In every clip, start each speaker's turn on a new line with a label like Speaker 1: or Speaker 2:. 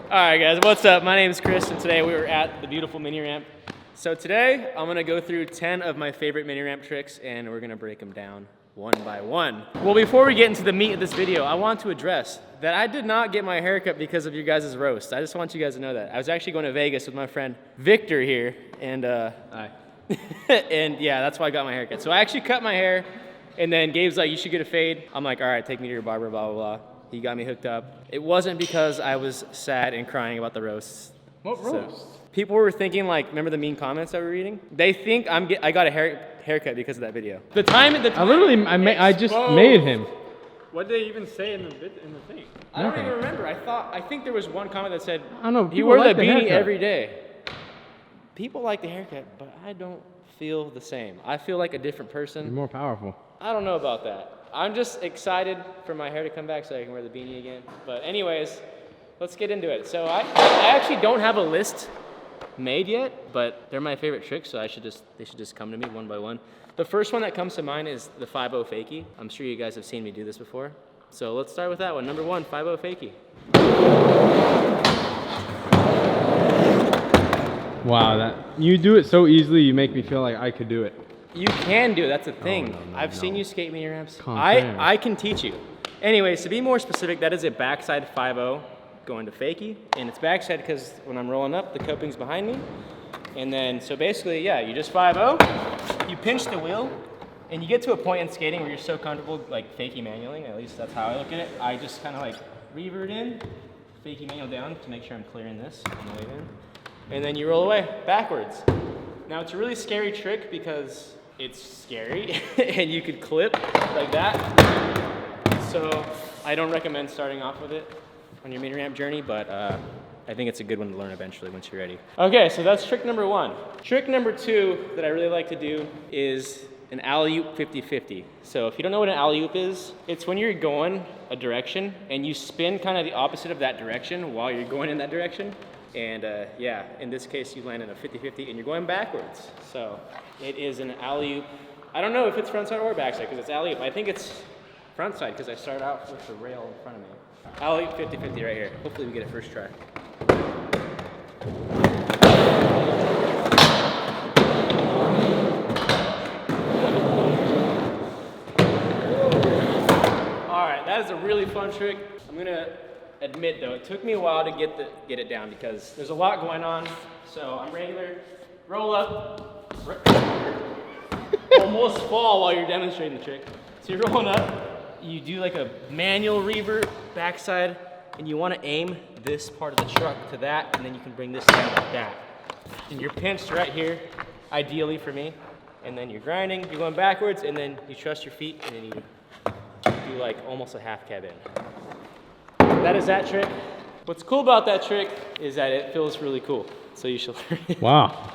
Speaker 1: Alright guys, what's up? My name is Chris and today we were at the beautiful mini ramp. So today I'm gonna go through 10 of my favorite mini ramp tricks and we're gonna break them down one by one. Well, before we get into the meat of this video, I want to address that I did not get my haircut because of your guys' roast. I just want you guys to know that. I was actually going to Vegas with my friend Victor here and
Speaker 2: Hi.
Speaker 1: and yeah, that's why I got my haircut. So I actually cut my hair and then Gabe's like, you should get a fade. I'm like, all right, take me to your barber, blah, blah, blah. He got me hooked up. It wasn't because I was sad and crying about the roasts.
Speaker 2: What roast?
Speaker 1: People were thinking like, remember the mean comments I were reading? They think I got a haircut because of that video.
Speaker 2: I just made him.
Speaker 3: What did they even say in the thing?
Speaker 1: I don't even remember. I think there was one comment that said,
Speaker 2: I don't know.
Speaker 1: you wear the beanie every day. People like the haircut, but I don't feel the same. I feel like a different person.
Speaker 2: You're more powerful.
Speaker 1: I don't know about that. I'm just excited for my hair to come back so I can wear the beanie again. But anyways, let's get into it. So I actually don't have a list made yet, but they're my favorite tricks, so they should just come to me one by one. The first one that comes to mind is the Fibo Fakie. I'm sure you guys have seen me do this before. So let's start with that one. Number one, Fibo Fakie.
Speaker 2: Wow, you do it so easily. You make me feel like I could do it.
Speaker 1: You can do it, that's a thing.
Speaker 2: No,
Speaker 1: I've seen you skate mini ramps.
Speaker 2: Can't.
Speaker 1: I can teach you. Anyways, to be more specific, that is a backside 5-0 going to Fakie. And it's backside because when I'm rolling up, the coping's behind me. And then, so basically, yeah, you just 5-0, you pinch the wheel, and you get to a point in skating where you're so comfortable, like Fakie manualing, at least that's how I look at it. I just kind of like revert in, Fakie manual down to make sure I'm clearing this on the way in. And then you roll away, backwards. Now it's a really scary trick because it's scary and you could clip like that. So I don't recommend starting off with it on your mini ramp journey, but I think it's a good one to learn eventually once you're ready. Okay, so that's trick number one. Trick number two that I really like to do is an alley-oop 50-50. So if you don't know what an alley-oop is, it's when you're going a direction and you spin kind of the opposite of that direction while you're going in that direction. And yeah, in this case, you land in a 50-50 and you're going backwards. So it is an alley-oop. I don't know if it's frontside or backside because it's alley-oop. I think it's frontside because I started out with the rail in front of me. Alley-oop 50-50 right here. Hopefully we get it first try. All right, that is a really fun trick. I'm gonna admit though, it took me a while to get it down because there's a lot going on. So I'm regular, roll up, almost fall while you're demonstrating the trick. So you're rolling up, you do like a manual revert backside, and you want to aim this part of the truck to that, and then you can bring this down like that. And you're pinched right here, ideally for me. And then you're grinding, you're going backwards, and then you trust your feet, and then you do like almost a half cab in. That is that trick. What's cool about that trick is that it feels really cool. So you should learn it.
Speaker 2: Wow.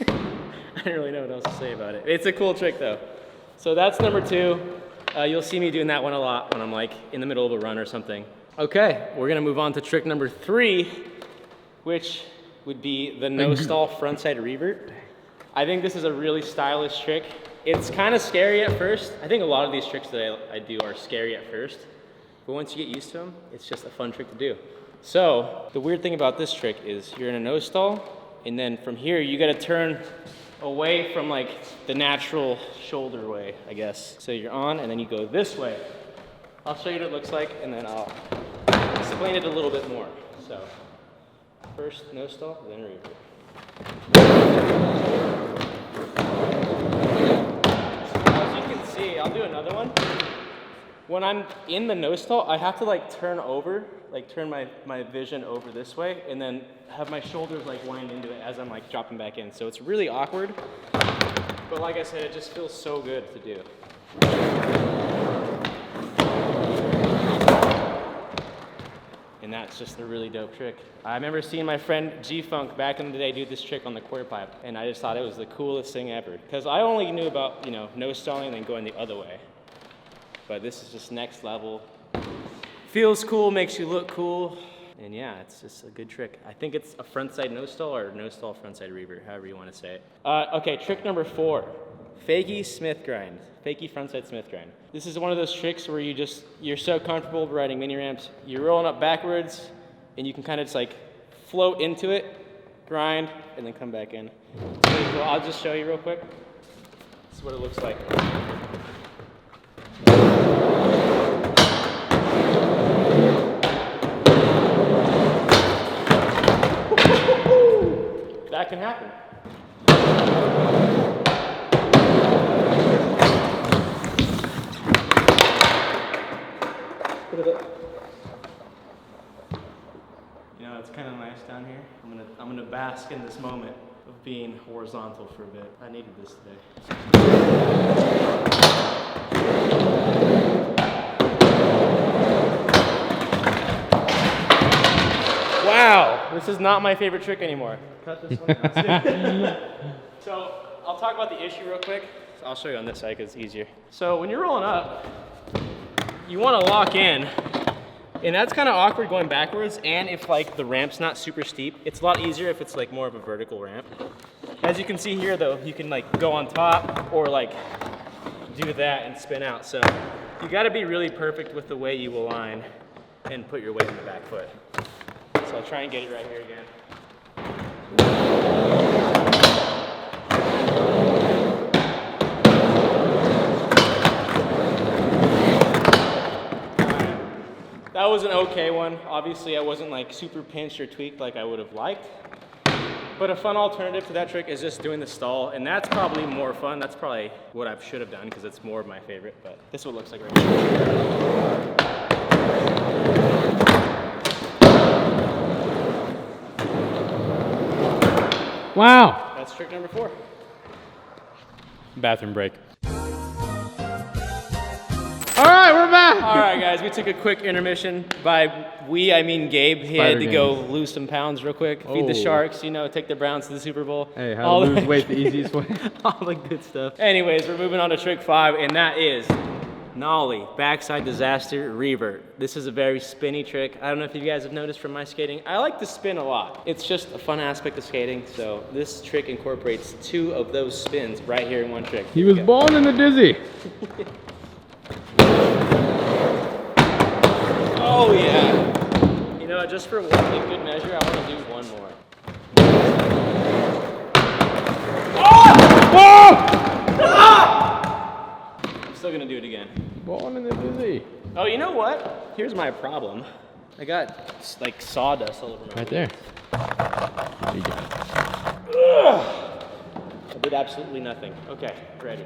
Speaker 1: I don't really know what else to say about it. It's a cool trick though. So that's number two. You'll see me doing that one a lot when I'm like in the middle of a run or something. Okay, we're gonna move on to trick number three, which would be the no stall frontside revert. I think this is a really stylish trick. It's kind of scary at first. I think a lot of these tricks that I do are scary at first. But once you get used to them, it's just a fun trick to do. So the weird thing about this trick is you're in a nose stall, and then from here you gotta turn away from like the natural shoulder way, I guess. So you're on, and then you go this way. I'll show you what it looks like, and then I'll explain it a little bit more. So first nose stall, then revert. As you can see, I'll do another one. When I'm in the nose stall, I have to like turn over, like turn my vision over this way, and then have my shoulders like wind into it as I'm like dropping back in. So it's really awkward, but like I said, it just feels so good to do. And that's just a really dope trick. I remember seeing my friend G-Funk back in the day do this trick on the quarter pipe, and I just thought it was the coolest thing ever. Because I only knew about, nose stalling and then going the other way. But this is just next level. Feels cool, makes you look cool. And yeah, it's just a good trick. I think it's a frontside nose stall or nose stall frontside revert, however you want to say it. Okay, trick number 4. Fakie Smith grind. Fakie frontside Smith grind. This is one of those tricks where you're so comfortable riding mini ramps, you're rolling up backwards, and you can kind of just like float into it, grind, and then come back in. It's really cool. I'll just show you real quick. This is what it looks like. That can happen. You know, it's kind of nice down here. I'm gonna bask in this moment of being horizontal for a bit. I needed this today. Wow, this is not my favorite trick anymore. Cut this one out. So I'll talk about the issue real quick. I'll show you on this side because it's easier. So when you're rolling up, you want to lock in, and that's kind of awkward going backwards. And if like the ramp's not super steep, it's a lot easier if it's like more of a vertical ramp. As you can see here though, you can like go on top or like do that and spin out. So you got to be really perfect with the way you align and put your weight in the back foot. So I'll try and get it right here again. That was an okay one. Obviously, I wasn't like super pinched or tweaked like I would have liked. But a fun alternative to that trick is just doing the stall, and that's probably more fun. That's probably what I should have done because it's more of my favorite, but this is what it looks like right now.
Speaker 2: Wow.
Speaker 1: That's trick number 4.
Speaker 3: Bathroom break.
Speaker 2: All right, we're back.
Speaker 1: All right, guys, we took a quick intermission. By we, I mean Gabe. He had to go lose some pounds real quick, feed the Sharks, you know, take the Browns to the Super Bowl.
Speaker 2: Hey, how to lose weight the easiest way.
Speaker 1: All the good stuff. Anyways, we're moving on to trick 5, and that is Nollie, backside disaster revert. This is a very spinny trick. I don't know if you guys have noticed from my skating. I like to spin a lot. It's just a fun aspect of skating, so this trick incorporates 2 of those spins right here in one trick.
Speaker 2: He was born in the dizzy.
Speaker 1: Oh yeah. You know, just for one good measure, I want to do one more. I'm still gonna do it again.
Speaker 2: Born in the dizzy.
Speaker 1: Oh, you know what? Here's my problem. I got like sawdust all over my
Speaker 2: Right there. There you go.
Speaker 1: I did absolutely nothing. Okay, ready.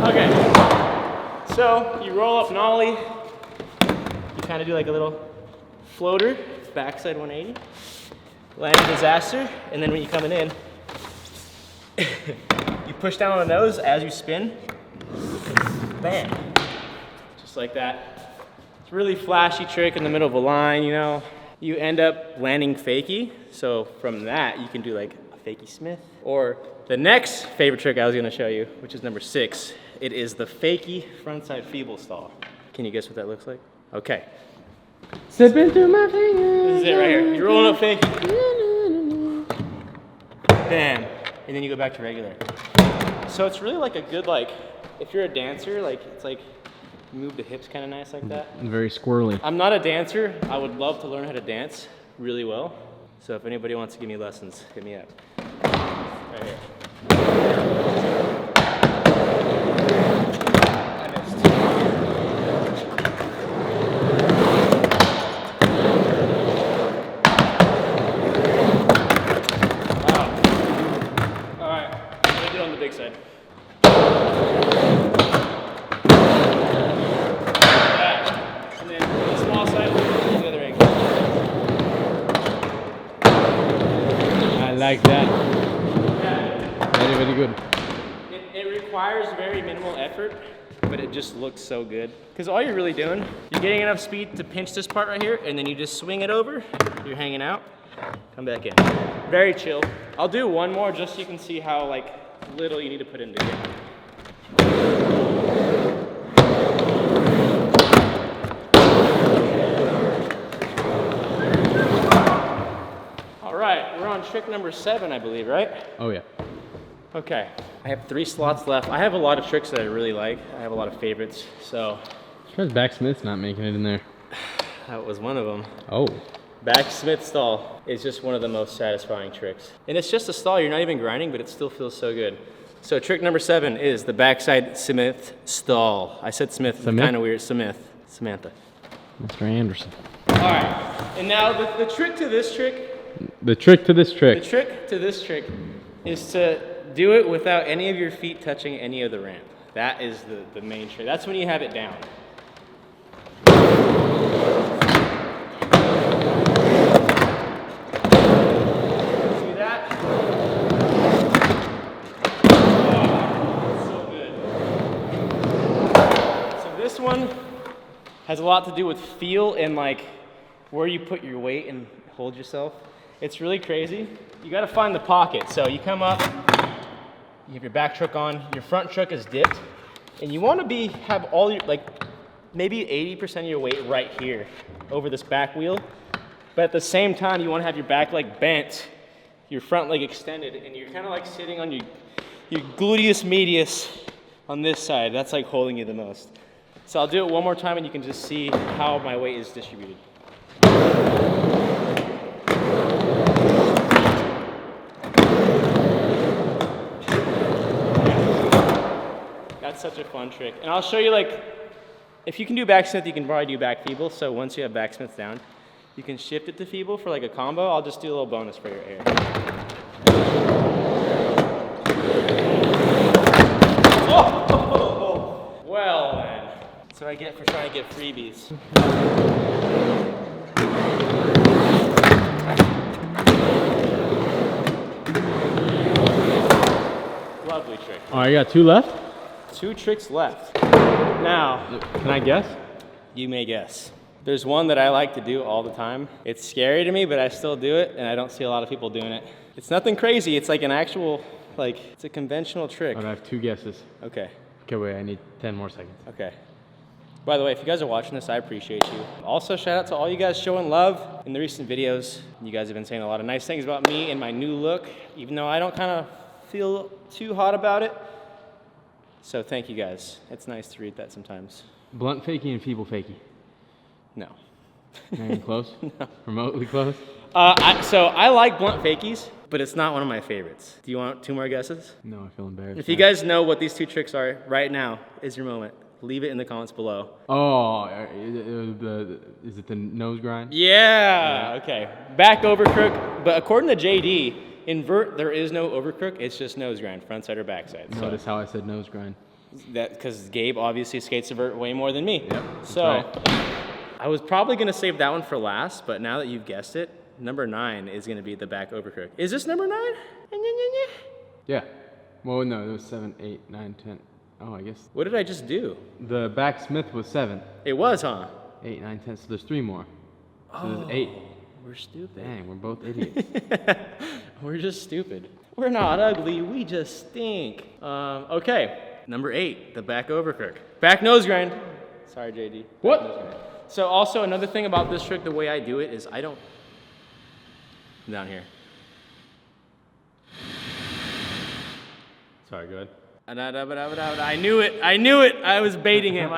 Speaker 1: Okay, so you roll up Nollie. You kind of do like a little floater, backside 180, landing disaster, and then when you're coming in, you push down on the nose as you spin. Bam, just like that. It's a really flashy trick in the middle of a line, you know. You end up landing fakie, so from that you can do like a fakie Smith. Or the next favorite trick I was gonna show you, which is number 6, it is the fakie frontside feeble stall. Can you guess what that looks like? Okay.
Speaker 2: Sipping through my fingers.
Speaker 1: This is it right here. You're rolling up fakie. Bam, and then you go back to regular. So it's really like a good, like, if you're a dancer, like it's like you move the hips kind of nice like that.
Speaker 2: Very squirrely.
Speaker 1: I'm not a dancer. I would love to learn how to dance really well. So if anybody wants to give me lessons, hit me up. Right here. I missed. Wow. All right, I'm gonna do it on the big side. And then the small side, the other angle.
Speaker 2: I like that.
Speaker 1: Yeah.
Speaker 2: Very, very good.
Speaker 1: It requires very minimal effort, but it just looks so good. Because all you're really doing, you're getting enough speed to pinch this part right here, and then you just swing it over, you're hanging out, come back in. Very chill. I'll do one more just so you can see how like little you need to put into it. All right, we're on trick number 7, I believe, right?
Speaker 2: Oh yeah.
Speaker 1: Okay. I have 3 slots left. I have a lot of tricks that I really like. I have a lot of favorites, so.
Speaker 2: Surprised backsmith's not making it in there.
Speaker 1: That was one of them.
Speaker 2: Oh.
Speaker 1: Backsmith stall is just one of the most satisfying tricks. And it's just a stall, you're not even grinding, but it still feels so good. So trick number 7 is the backside Smith stall. I said Smith, kind of weird, Samantha.
Speaker 2: Mr. Anderson.
Speaker 1: All right, and now the trick to this trick.
Speaker 2: The trick to this trick.
Speaker 1: The trick to this trick is to do it without any of your feet touching any of the ramp. That is the main trick. That's when you have it down. See that? Oh, so good. So this one has a lot to do with feel and like where you put your weight and hold yourself. It's really crazy. You gotta find the pocket. So you come up, you have your back truck on, your front truck is dipped, and you wanna have all your, like, maybe 80% of your weight right here over this back wheel. But at the same time, you wanna have your back leg bent, your front leg extended, and you're kinda like sitting on your gluteus medius on this side. That's like holding you the most. So I'll do it one more time and you can just see how my weight is distributed. That's such a fun trick. And I'll show you, like, if you can do backsmith, you can probably do back feeble. So once you have backsmith down, you can shift it to feeble for like a combo. I'll just do a little bonus for your air. Oh! Well then. That's what I get for trying to get freebies. Lovely trick.
Speaker 2: Oh, you got 2 left?
Speaker 1: 2 tricks left. Now,
Speaker 2: can I guess?
Speaker 1: You may guess. There's one that I like to do all the time. It's scary to me, but I still do it, and I don't see a lot of people doing it. It's nothing crazy. It's like an actual, like, it's a conventional trick.
Speaker 2: I have 2 guesses.
Speaker 1: Okay.
Speaker 2: Okay, wait, I need 10 more seconds.
Speaker 1: Okay. By the way, if you guys are watching this, I appreciate you. Also, shout out to all you guys showing love in the recent videos. You guys have been saying a lot of nice things about me and my new look, even though I don't kind of feel too hot about it. So thank you guys. It's nice to read that sometimes.
Speaker 2: Blunt Fakie and feeble Fakie.
Speaker 1: No.
Speaker 2: Not even close?
Speaker 1: No.
Speaker 2: Remotely close?
Speaker 1: So I like blunt fakies, but it's not one of my favorites. Do you want 2 more guesses?
Speaker 2: No, I feel embarrassed.
Speaker 1: If you guys know what these 2 tricks are, right now is your moment. Leave it in the comments below.
Speaker 2: Oh, is it the nose grind?
Speaker 1: Yeah. Okay. Back over crook, but according to JD, invert, there is no over crook, it's just nose grind, front side or backside.
Speaker 2: Notice how I said nose grind.
Speaker 1: That because Gabe obviously skates invert way more than me.
Speaker 2: Yep.
Speaker 1: So
Speaker 2: right.
Speaker 1: I was probably gonna save that one for last, but now that you've guessed it, number 9 is gonna be the back over crook. Is this number 9?
Speaker 2: Yeah. Well, no, it was 7, 8, 9, 10. Oh, I guess.
Speaker 1: What did I just do?
Speaker 2: The backsmith was 7.
Speaker 1: It was, huh?
Speaker 2: 8, 9, 10. So there's 3 more. So there's 8.
Speaker 1: We're stupid.
Speaker 2: Dang, we're both idiots.
Speaker 1: We're just stupid. We're not ugly, we just stink. Okay, number 8, the back over crook. Back nose grind. Sorry, JD.
Speaker 2: What?
Speaker 1: Back nose grind. So also another thing about this trick, the way I do it is I don't, down here.
Speaker 2: Sorry, go ahead.
Speaker 1: I knew it, I was baiting him.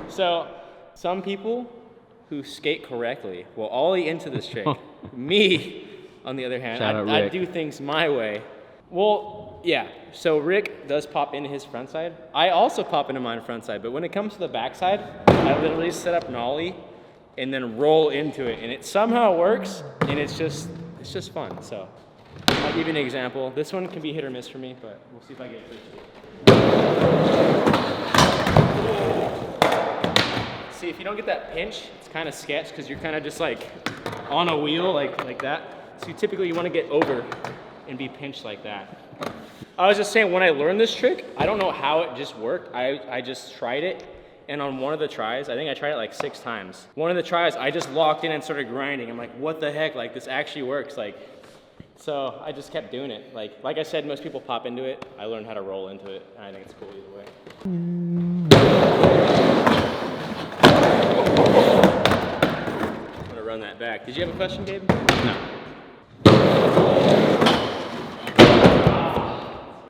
Speaker 1: So, some people who skate correctly will ollie into this trick. Me, on the other hand, I do things my way. Well, yeah, so Rick does pop into his front side. I also pop into mine front side, but when it comes to the back side, I literally set up Nollie and then roll into it, and it somehow works, and it's just fun, so. I'll give you an example. This one can be hit or miss for me, but we'll see if I get it. See, if you don't get that pinch, it's kind of sketch because you're kind of just like on a wheel like that. So you want to get over and be pinched like that. I was just saying, when I learned this trick, I don't know how it just worked. I just tried it, and on one of the tries, I think I tried it like 6 times. One of the tries, I just locked in and started grinding. I'm like, what the heck? Like, this actually works. So I just kept doing it. Like I said, most people pop into it. I learned how to roll into it, and I think it's cool either way. I'm gonna run that back. Did you have a question, Gabe?
Speaker 2: No.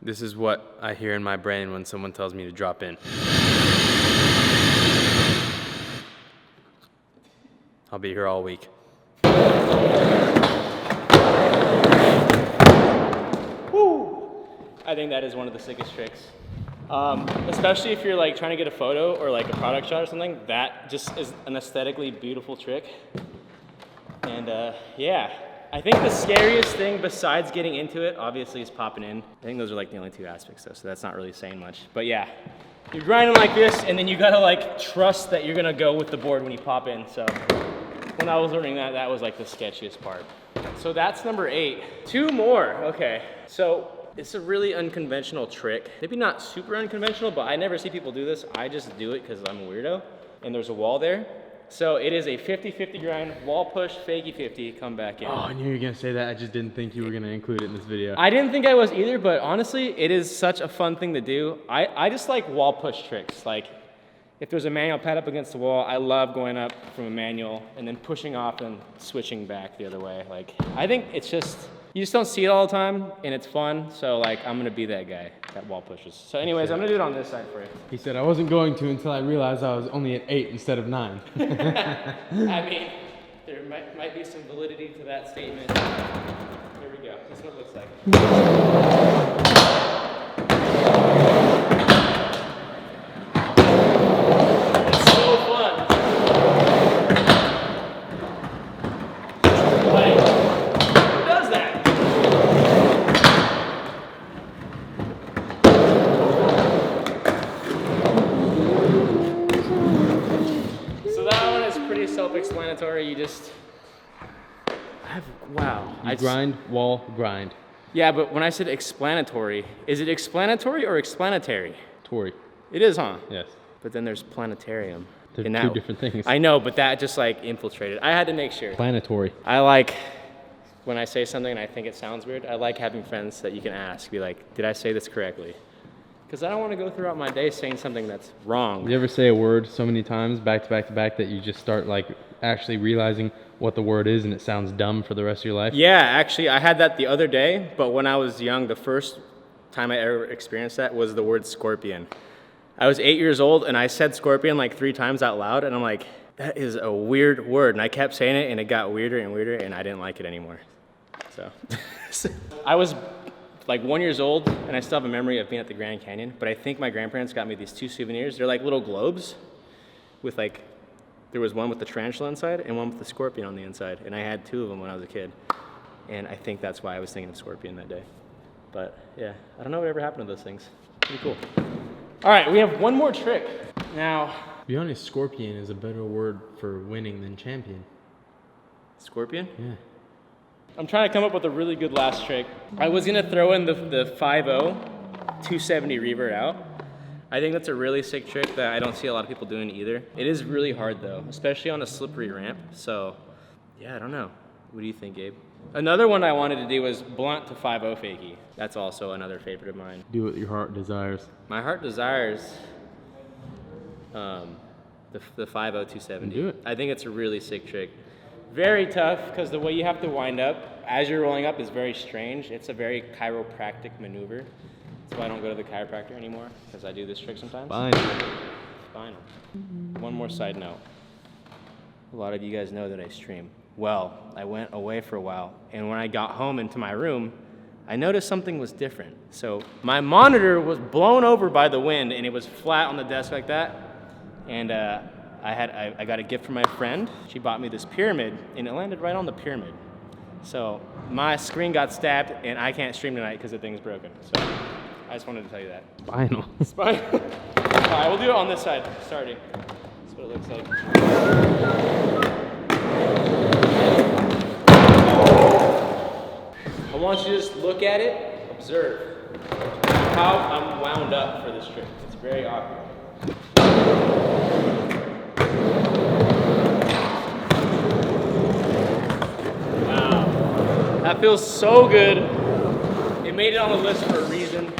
Speaker 2: This is what I hear in my brain when someone tells me to drop in. I'll be here all week.
Speaker 1: Woo! I think that is one of the sickest tricks. Especially if you're like trying to get a photo or like a product shot or something, that just is an aesthetically beautiful trick. And yeah, I think the scariest thing besides getting into it, obviously, is popping in. I think those are like the only two aspects though, so that's not really saying much. But yeah, you're grinding like this and then you gotta like trust that you're gonna go with the board when you pop in. So when I was learning that, that was like the sketchiest part. So that's number 8. 2 more, okay. So it's a really unconventional trick. Maybe not super unconventional, but I never see people do this. I just do it because I'm a weirdo and there's a wall there. So it is a 50-50 grind, wall push, fakie 50, come back in.
Speaker 2: Oh, I knew you were gonna say that. I just didn't think you were gonna include it in this video.
Speaker 1: I didn't think I was either, but honestly, it is such a fun thing to do. I just like wall push tricks. Like if there's a manual pad up against the wall, I love going up from a manual and then pushing off and switching back the other way. Like I think it's just, you just don't see it all the time and it's fun. So like I'm gonna be that guy that wall pushes. So anyways, I'm gonna do it on this side for you.
Speaker 2: He said I wasn't going to until I realized I was only at 8 instead of 9.
Speaker 1: I mean, there might be some validity to that statement. Here we go. This is what it looks like. It's so fun. Like, who does that? So that one is pretty self-explanatory. You just wow.
Speaker 2: You grind, wall, grind.
Speaker 1: Yeah, but when I said explanatory, is it explanatory or explanatory?
Speaker 2: Tory.
Speaker 1: It is, huh?
Speaker 2: Yes.
Speaker 1: But then there's planetarium.
Speaker 2: They're
Speaker 1: And
Speaker 2: two
Speaker 1: that-
Speaker 2: different things.
Speaker 1: I know, but that just like infiltrated. I had to make sure.
Speaker 2: Planetary.
Speaker 1: I like when I say something and I think it sounds weird, I like having friends that you can ask, be like, did I say this correctly? Because I don't want to go throughout my day saying something that's wrong.
Speaker 2: You ever say a word so many times back to back to back that you just start like actually realizing what the word is and it sounds dumb for the rest of your life?
Speaker 1: Yeah, actually, I had that the other day, but when I was young, the first time I ever experienced that was the word scorpion. I was 8 years old and I said scorpion like 3 times out loud and I'm like, that is a weird word. And I kept saying it and it got weirder and weirder and I didn't like it anymore. So I was like 1 year old and I still have a memory of being at the Grand Canyon, but I think my grandparents got me these 2 souvenirs. They're like little globes with like, there was one with the tarantula inside and one with the scorpion on the inside. And I had 2 of them when I was a kid. And I think that's why I was thinking of scorpion that day. But yeah, I don't know what ever happened to those things. Pretty cool. All right, we have one more trick. Now,
Speaker 2: To be honest, scorpion is a better word for winning than champion.
Speaker 1: scorpion?
Speaker 2: Yeah.
Speaker 1: I'm trying to come up with a really good last trick. I was gonna throw in the Fibo 270 revert out. I think that's a really sick trick that I don't see a lot of people doing either. It is really hard though, especially on a slippery ramp. So yeah, I don't know. What do you think, Gabe? Another one I wanted to do was blunt to 5-0 fakie. That's also another favorite of mine.
Speaker 2: Do what your heart desires.
Speaker 1: My heart desires the 5-0 270.
Speaker 2: Do it.
Speaker 1: I think it's a really sick trick. Very tough because the way you have to wind up as you're rolling up is very strange. It's a very chiropractic maneuver. That's why I don't go to the chiropractor anymore because I do this trick sometimes.
Speaker 2: Fine.
Speaker 1: Spinal. One more side note. A lot of you guys know that I stream. Well, I went away for a while, and when I got home into my room, I noticed something was different. So my monitor was blown over by the wind, and it was flat on the desk like that. And I got a gift from my friend. She bought me this pyramid, and it landed right on the pyramid. So my screen got stabbed, and I can't stream tonight because the thing's broken. So I just wanted to tell you that.
Speaker 2: Spinal.
Speaker 1: Spinal. All right, we'll do it on this side, starting. That's what it looks like. I want you to just look at it, observe how I'm wound up for this trick. It's very awkward. Wow, that feels so good. It made it on the list for a reason.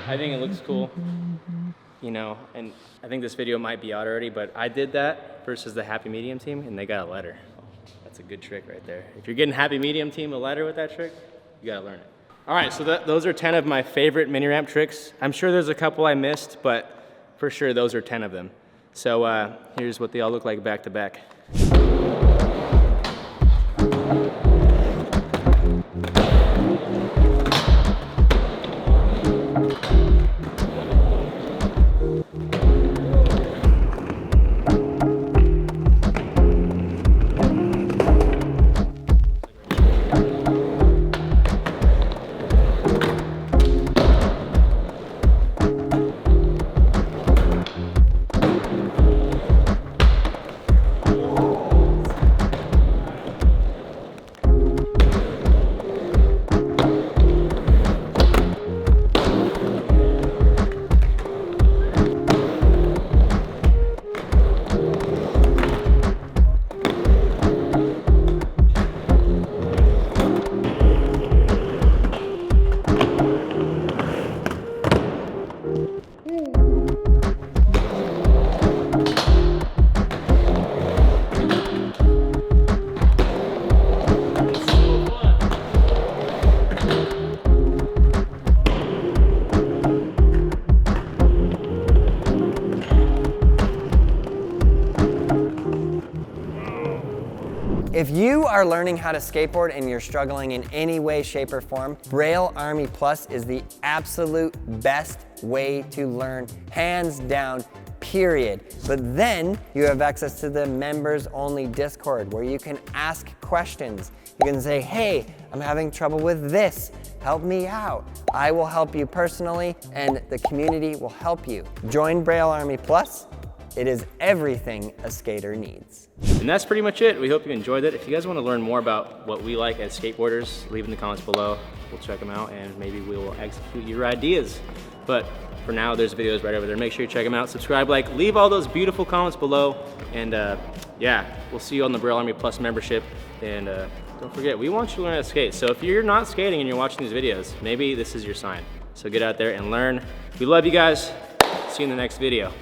Speaker 1: I think it looks cool. You know, and I think this video might be out already, but I did that versus the Happy Medium team, and they got a letter. That's a good trick right there. If you're getting Happy Medium team a letter with that trick, you gotta learn it. All right, so those are 10 of my favorite mini ramp tricks. I'm sure there's a couple I missed, but for sure those are 10 of them. So here's what they all look like back to back.
Speaker 4: If you are learning how to skateboard and you're struggling in any way, shape, or form, Braille Army Plus is the absolute best way to learn, hands down, period. But then you have access to the members only Discord where you can ask questions. You can say, hey, I'm having trouble with this, help me out. I will help you personally and the community will help you. Join Braille Army Plus. It is everything a skater needs.
Speaker 1: And that's pretty much it. We hope you enjoyed it. If you guys want to learn more about what we like as skateboarders, leave in the comments below. We'll check them out and maybe we will execute your ideas. But for now, there's videos right over there. Make sure you check them out. Subscribe, like, leave all those beautiful comments below. And yeah, we'll see you on the Braille Army Plus membership. And don't forget, we want you to learn how to skate. So if you're not skating and you're watching these videos, maybe this is your sign. So get out there and learn. We love you guys. See you in the next video.